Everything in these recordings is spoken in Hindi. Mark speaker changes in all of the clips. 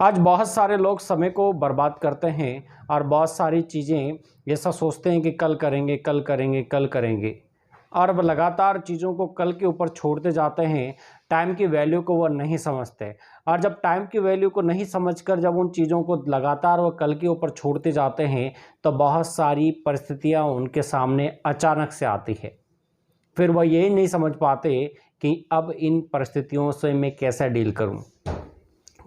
Speaker 1: आज बहुत सारे लोग समय को बर्बाद करते हैं और बहुत सारी चीज़ें ऐसा सोचते हैं कि कल करेंगे, कल करेंगे, कल करेंगे, और अब लगातार चीज़ों को कल के ऊपर छोड़ते जाते हैं। टाइम की वैल्यू को वो नहीं समझते, और जब टाइम की वैल्यू को नहीं समझकर जब उन चीज़ों को लगातार वो कल के ऊपर छोड़ते जाते हैं, तो बहुत सारी परिस्थितियाँ उनके सामने अचानक से आती है। फिर वह यही नहीं समझ पाते कि अब इन परिस्थितियों से मैं कैसे डील करूं,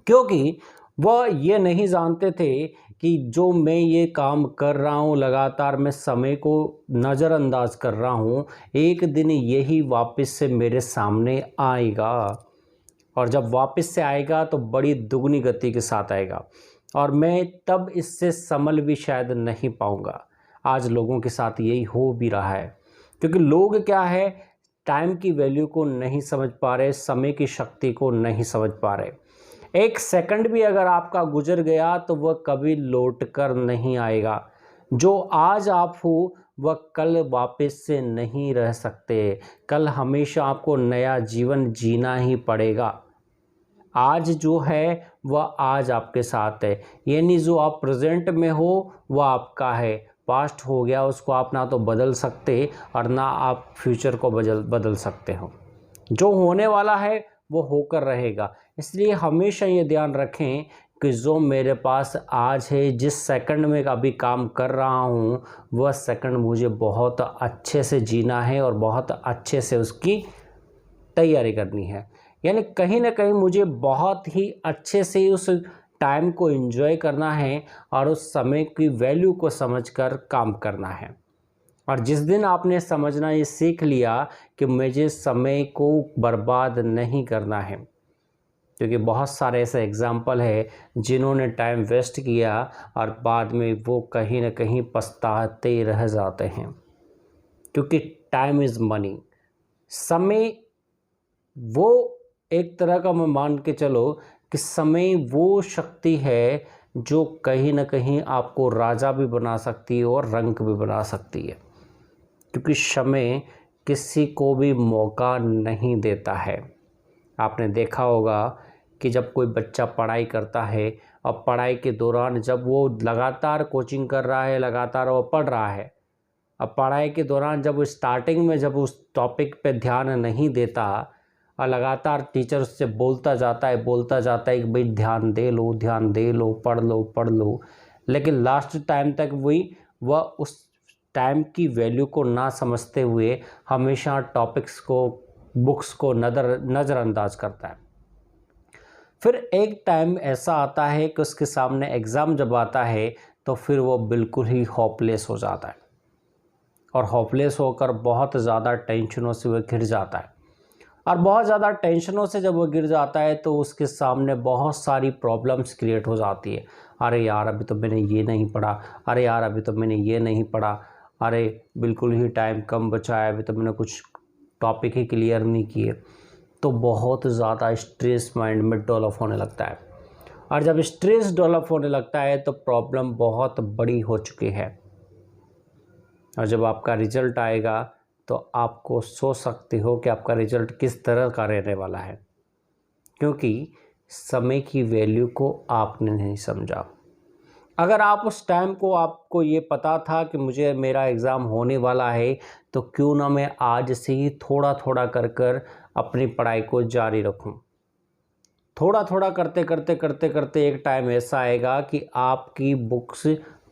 Speaker 1: क्योंकि वह ये नहीं जानते थे कि जो मैं ये काम कर रहा हूँ, लगातार मैं समय को नज़रअंदाज कर रहा हूँ, एक दिन यही वापस से मेरे सामने आएगा, और जब वापस से आएगा तो बड़ी दुगनी गति के साथ आएगा, और मैं तब इससे संभल भी शायद नहीं पाऊँगा। आज लोगों के साथ यही हो भी रहा है, क्योंकि लोग क्या है, टाइम की वैल्यू को नहीं समझ पा रहे, समय की शक्ति को नहीं समझ पा रहे। एक सेकंड भी अगर आपका गुजर गया तो वह कभी लौट कर नहीं आएगा। जो आज आप हो वह कल वापस से नहीं रह सकते। कल हमेशा आपको नया जीवन जीना ही पड़ेगा। आज जो है वह आज आपके साथ है, यानी जो आप प्रेजेंट में हो वह आपका है। पास्ट हो गया, उसको आप ना तो बदल सकते और ना आप फ्यूचर को बदल सकते हो। जो होने वाला है वो होकर रहेगा। इसलिए हमेशा ये ध्यान रखें कि जो मेरे पास आज है, जिस सेकंड में अभी काम कर रहा हूँ, वह सेकंड मुझे बहुत अच्छे से जीना है और बहुत अच्छे से उसकी तैयारी करनी है। यानी कहीं ना कहीं मुझे बहुत ही अच्छे से उस टाइम को एंजॉय करना है और उस समय की वैल्यू को समझकर काम करना है। और जिस दिन आपने समझना ये सीख लिया कि मुझे समय को बर्बाद नहीं करना है, क्योंकि बहुत सारे ऐसे एग्जाम्पल है जिन्होंने टाइम वेस्ट किया और बाद में वो कहीं ना कहीं पछताते रह जाते हैं, क्योंकि टाइम इज़ मनी। समय वो एक तरह का मैं मान के चलो कि समय वो शक्ति है जो कहीं ना कहीं आपको राजा भी बना सकती है और रंक भी बना सकती है, क्योंकि समय किसी को भी मौका नहीं देता है। आपने देखा होगा कि जब कोई बच्चा पढ़ाई करता है और पढ़ाई के दौरान जब वो लगातार कोचिंग कर रहा है, लगातार वो पढ़ रहा है, अब पढ़ाई के दौरान जब वो स्टार्टिंग में जब उस टॉपिक पे ध्यान नहीं देता और लगातार टीचर उससे बोलता जाता है कि भाई ध्यान दे लो, पढ़ लो, लेकिन लास्ट टाइम तक वह उस टाइम की वैल्यू को ना समझते हुए हमेशा टॉपिक्स को, बुक्स को नज़रअंदाज करता है। फिर एक टाइम ऐसा आता है कि उसके सामने एग्ज़ाम जब आता है तो फिर वो बिल्कुल ही होपलेस हो जाता है, और होपलेस होकर बहुत ज़्यादा टेंशनों से वह घिर जाता है। और बहुत ज़्यादा टेंशनों से जब वो गिर जाता है तो उसके सामने बहुत सारी प्रॉब्लम्स क्रिएट हो जाती है। अरे यार अभी तो मैंने ये नहीं पढ़ा, अरे यार अभी तो मैंने ये नहीं पढ़ा, अरे बिल्कुल ही टाइम कम बचा है, अभी तो मैंने कुछ टॉपिक ही क्लियर नहीं किए। तो बहुत ज़्यादा स्ट्रेस माइंड में डेवलप होने लगता है, और जब स्ट्रेस डेवलप होने लगता है तो प्रॉब्लम बहुत बड़ी हो चुकी है। और जब आपका रिजल्ट आएगा तो आपको सोच सकते हो कि आपका रिजल्ट किस तरह का रहने वाला है, क्योंकि समय की वैल्यू को आपने नहीं समझा। अगर आप उस टाइम को, आपको ये पता था कि मुझे मेरा एग्ज़ाम होने वाला है, तो क्यों ना मैं आज से ही थोड़ा थोड़ा कर अपनी पढ़ाई को जारी रखूं। थोड़ा थोड़ा करते एक टाइम ऐसा आएगा कि आपकी बुक्स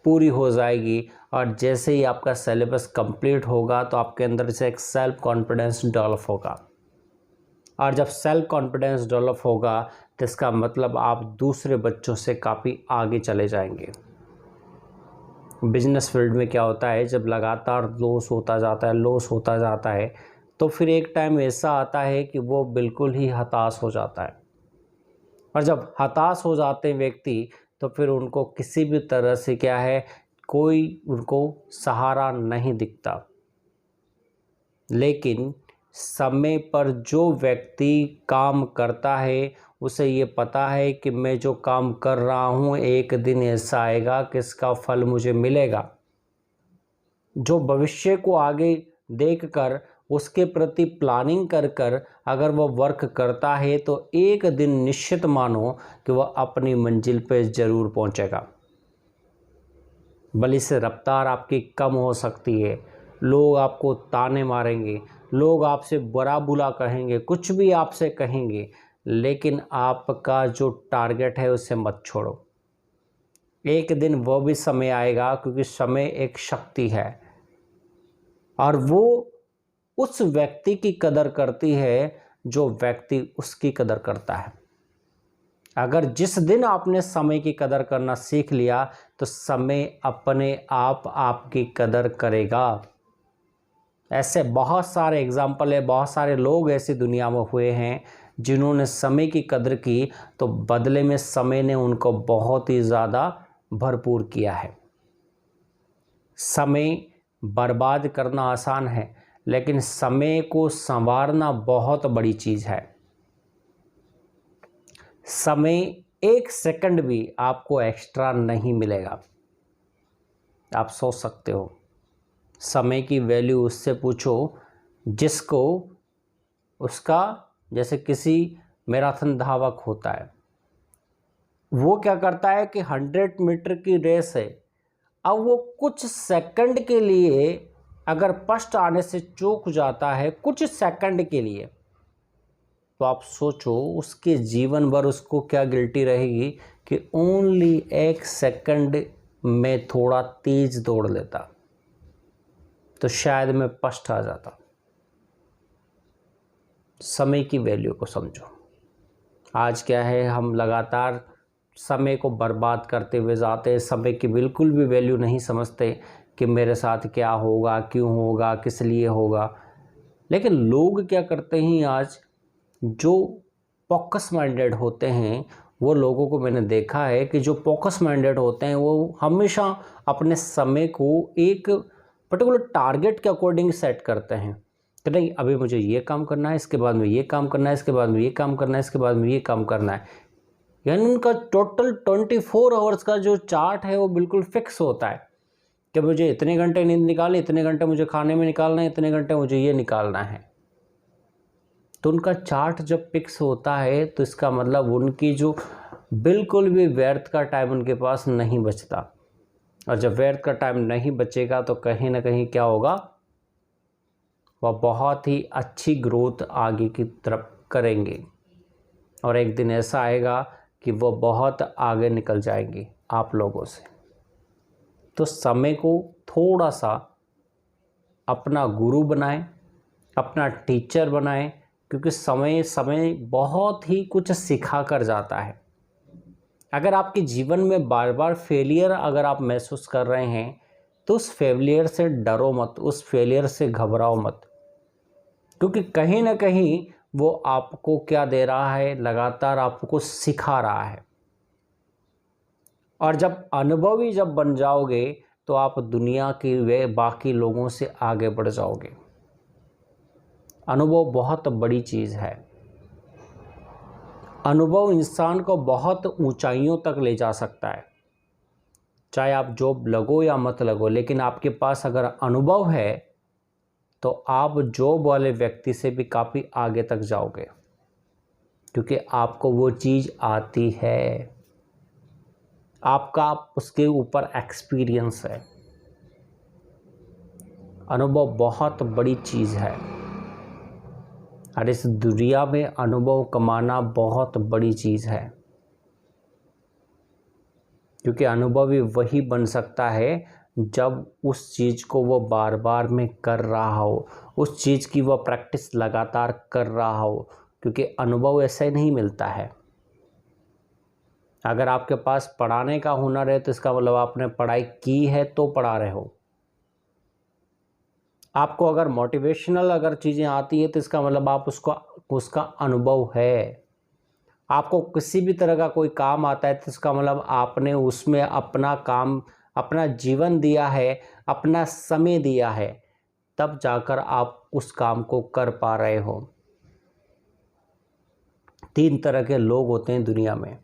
Speaker 1: पूरी हो जाएगी, और जैसे ही आपका सिलेबस कंप्लीट होगा तो आपके अंदर से एक सेल्फ कॉन्फिडेंस डेवलप होगा, और जब सेल्फ कॉन्फिडेंस डेवलप होगा तो इसका मतलब आप दूसरे बच्चों से काफ़ी आगे चले जाएंगे। बिजनेस फील्ड में क्या होता है, जब लगातार लॉस होता जाता है तो फिर एक टाइम ऐसा आता है कि वो बिल्कुल ही हताश हो जाता है, और जब हताश हो जाते हैं व्यक्ति तो फिर उनको किसी भी तरह से क्या है, कोई उनको सहारा नहीं दिखता। लेकिन समय पर जो व्यक्ति काम करता है उसे ये पता है कि मैं जो काम कर रहा हूँ एक दिन ऐसा आएगा कि इसका फल मुझे मिलेगा। जो भविष्य को आगे देखकर उसके प्रति प्लानिंग कर कर अगर वह वर्क करता है तो एक दिन निश्चित मानो कि वह अपनी मंजिल पे ज़रूर पहुंचेगा। भले से रफ्तार आपकी कम हो सकती है, लोग आपको ताने मारेंगे, लोग आपसे बुरा बुला कहेंगे, कुछ भी आपसे कहेंगे, लेकिन आपका जो टारगेट है उसे मत छोड़ो। एक दिन वो भी समय आएगा, क्योंकि समय एक शक्ति है और वो उस व्यक्ति की कदर करती है जो व्यक्ति उसकी कदर करता है। अगर जिस दिन आपने समय की कदर करना सीख लिया तो समय अपने आप आपकी कदर करेगा। ऐसे बहुत सारे एग्जाम्पल है, बहुत सारे लोग ऐसी दुनिया में हुए हैं जिन्होंने समय की कदर की तो बदले में समय ने उनको बहुत ही ज़्यादा भरपूर किया है। समय बर्बाद करना आसान है, लेकिन समय को संवारना बहुत बड़ी चीज़ है। समय एक सेकंड भी आपको एक्स्ट्रा नहीं मिलेगा। आप सोच सकते हो, समय की वैल्यू उससे पूछो जिसको उसका, जैसे किसी मैराथन धावक होता है, वो क्या करता है कि 100 मीटर की रेस है, अब वो कुछ सेकंड के लिए अगर फर्स्ट आने से चूक जाता है, कुछ सेकंड के लिए, तो आप सोचो उसके जीवन भर उसको क्या गिल्टी रहेगी कि ओनली एक सेकंड में थोड़ा तेज दौड़ लेता तो शायद मैं फर्स्ट आ जाता। समय की वैल्यू को समझो। आज क्या है, हम लगातार समय को बर्बाद करते हुए जाते हैं, समय की बिल्कुल भी वैल्यू नहीं समझते कि मेरे साथ क्या होगा, क्यों होगा, किस लिए होगा। लेकिन लोग क्या करते हैं आज, जो फोकस माइंडेड होते हैं, वो लोगों को मैंने देखा है कि जो फोकस माइंडेड होते हैं वो हमेशा अपने समय को एक पर्टिकुलर टारगेट के अकॉर्डिंग सेट करते हैं कि नहीं, अभी मुझे ये काम करना है, इसके बाद में ये काम करना है, इसके बाद में ये काम करना है, इसके बाद में ये काम करना है। यानी उनका टोटल 24 आवर्स का जो चार्ट है वो बिल्कुल फिक्स होता है कि मुझे इतने घंटे नींद निकालनी, इतने घंटे मुझे खाने में निकालना है, इतने घंटे मुझे ये निकालना है। तो उनका चार्ट जब फिक्स होता है तो इसका मतलब उनकी जो बिल्कुल भी व्यर्थ का टाइम उनके पास नहीं बचता। और जब व्यर्थ का टाइम नहीं बचेगा तो कहीं ना कहीं क्या होगा, वह बहुत ही अच्छी ग्रोथ आगे की तरफ करेंगे और एक दिन ऐसा आएगा कि वो बहुत आगे निकल जाएंगे आप लोगों से। तो समय को थोड़ा सा अपना गुरु बनाएं, अपना टीचर बनाएं, क्योंकि समय बहुत ही कुछ सिखा कर जाता है। अगर आपके जीवन में बार बार फेलियर अगर आप महसूस कर रहे हैं तो उस फेलियर से डरो मत, उस फेलियर से घबराओ मत, क्योंकि कहीं ना कहीं वो आपको क्या दे रहा है, लगातार आपको सिखा रहा है। और जब अनुभवी जब बन जाओगे तो आप दुनिया के वे बाकी लोगों से आगे बढ़ जाओगे। अनुभव बहुत बड़ी चीज़ है। अनुभव इंसान को बहुत ऊंचाइयों तक ले जा सकता है। चाहे आप जॉब लगो या मत लगो, लेकिन आपके पास अगर अनुभव है तो आप जॉब वाले व्यक्ति से भी काफ़ी आगे तक जाओगे, क्योंकि आपको वो चीज़ आती है, आपका उसके ऊपर एक्सपीरियंस है। अनुभव बहुत बड़ी चीज़ है और इस दुनिया में अनुभव कमाना बहुत बड़ी चीज़ है, क्योंकि अनुभवी वही बन सकता है जब उस चीज़ को वो बार बार में कर रहा हो, उस चीज़ की वो प्रैक्टिस लगातार कर रहा हो, क्योंकि अनुभव ऐसे नहीं मिलता है। अगर आपके पास पढ़ाने का हुनर है तो इसका मतलब आपने पढ़ाई की है तो पढ़ा रहे हो। आपको अगर मोटिवेशनल अगर चीज़ें आती है तो इसका मतलब आप उसका अनुभव है। आपको किसी भी तरह का कोई काम आता है तो इसका मतलब आपने उसमें अपना काम, अपना जीवन दिया है, अपना समय दिया है, तब जाकर आप उस काम को कर पा रहे हो। 3 तरह के लोग होते हैं दुनिया में।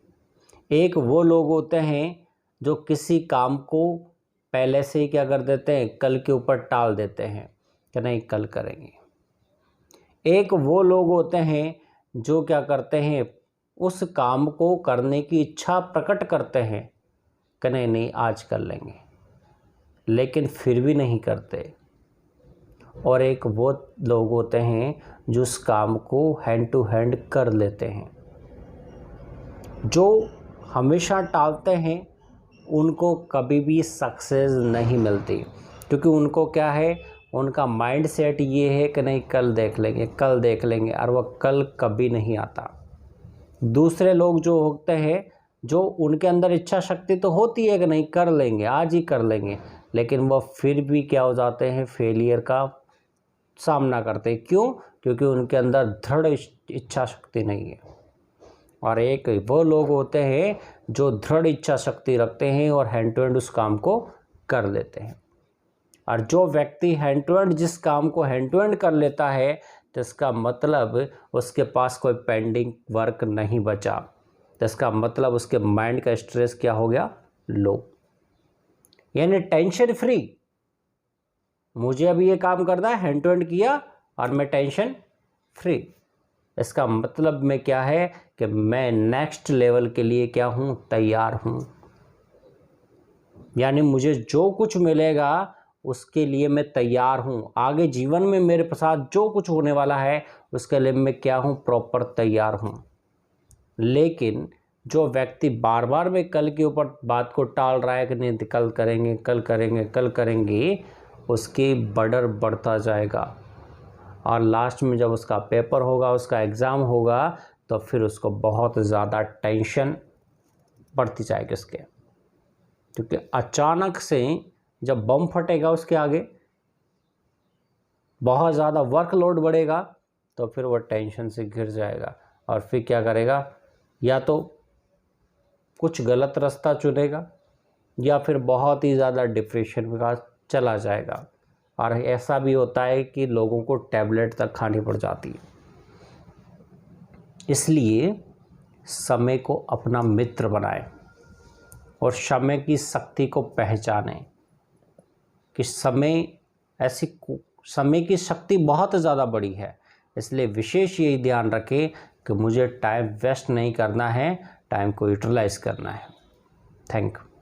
Speaker 1: एक वो लोग होते हैं जो किसी काम को पहले से ही क्या कर देते हैं, कल के ऊपर टाल देते हैं कि नहीं कल करेंगे। एक वो लोग होते हैं जो क्या करते हैं, उस काम को करने की इच्छा प्रकट करते हैं कि नहीं नहीं आज कर लेंगे, लेकिन फिर भी नहीं करते। और एक वो लोग होते हैं जो उस काम को हैंड टू हैंड कर लेते हैं। जो हमेशा टालते हैं उनको कभी भी सक्सेस नहीं मिलती, क्योंकि उनको क्या है, उनका माइंड सेट ये है कि नहीं कल देख लेंगे, कल देख लेंगे, और वह कल कभी नहीं आता। दूसरे लोग जो होते हैं, जो उनके अंदर इच्छा शक्ति तो होती है कि नहीं कर लेंगे, आज ही कर लेंगे, लेकिन वह फिर भी क्या हो जाते हैं, फेलियर का सामना करते हैं। क्यों? क्योंकि उनके अंदर दृढ़ इच्छा शक्ति नहीं है। और एक वो लोग होते हैं जो दृढ़ इच्छा शक्ति रखते हैं और हैंड टू हैंड उस काम को कर लेते हैं। और जो व्यक्ति हैंड टू हैंड जिस काम को हैंड टू हैंड कर लेता है, तो इसका मतलब उसके पास कोई पेंडिंग वर्क नहीं बचा, तो इसका मतलब उसके माइंड का स्ट्रेस क्या हो गया, लो, यानी टेंशन फ्री। मुझे अभी ये काम करना है, हैंड टू हैंड किया और मैं टेंशन फ्री। इसका मतलब में क्या है कि मैं नेक्स्ट लेवल के लिए क्या हूँ, तैयार हूँ। यानी मुझे जो कुछ मिलेगा उसके लिए मैं तैयार हूँ। आगे जीवन में मेरे साथ जो कुछ होने वाला है उसके लिए मैं क्या हूँ, प्रॉपर तैयार हूँ। लेकिन जो व्यक्ति बार बार में कल के ऊपर बात को टाल रहा है कि नहीं कल करेंगे, कल करेंगे, कल करेंगे, उसकी बर्डन बढ़ता जाएगा। और लास्ट में जब उसका पेपर होगा, उसका एग्ज़ाम होगा, तो फिर उसको बहुत ज़्यादा टेंशन बढ़ती जाएगी उसके, क्योंकि अचानक से जब बम फटेगा उसके आगे, बहुत ज़्यादा वर्कलोड बढ़ेगा, तो फिर वो टेंशन से घिर जाएगा और फिर क्या करेगा, या तो कुछ गलत रास्ता चुनेगा या फिर बहुत ही ज़्यादा डिप्रेशन में चला जाएगा। और ऐसा भी होता है कि लोगों को टैबलेट तक खानी पड़ जाती है। इसलिए समय को अपना मित्र बनाएं और समय की शक्ति को पहचानें कि समय की शक्ति बहुत ज़्यादा बड़ी है। इसलिए विशेष यही ध्यान रखें कि मुझे टाइम वेस्ट नहीं करना है, टाइम को यूटिलाइज करना है। Thank you.